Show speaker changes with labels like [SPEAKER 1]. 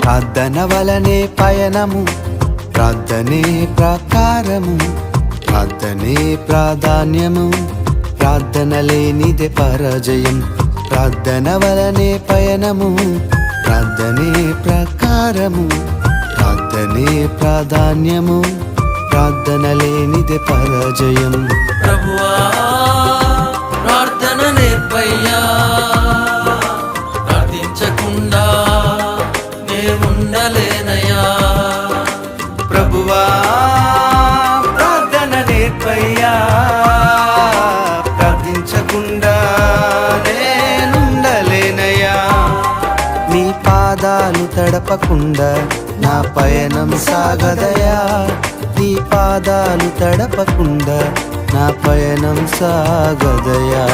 [SPEAKER 1] ప్రార్థన వలనే పయనము, ప్రార్థనే ప్రాకారము, ప్రార్థనే ప్రాధాన్యము, ప్రార్థన లేనిదే పరాజయం. ప్రార్థన వలనే పయనము, ప్రార్థనే ప్రాకారము, ప్రార్థనే ప్రాధాన్యము, ప్రార్థన లేనిదే పరాజయం.
[SPEAKER 2] ప్రభువా ప్రార్థన నేర్పయ్యా, ప్రార్థించకుండా నే ఉండలేనయ్యా.
[SPEAKER 1] ప్రభువా ప్రార్థన నేర్పయ్యా, ప్రార్థించకుండా నేనుండలేనయ్యా. నీ పాదాలు తడపకుండా నా పయనం సాగదయా, నీ పాదాలు తడపకుండా నా పయనం సాగదయా.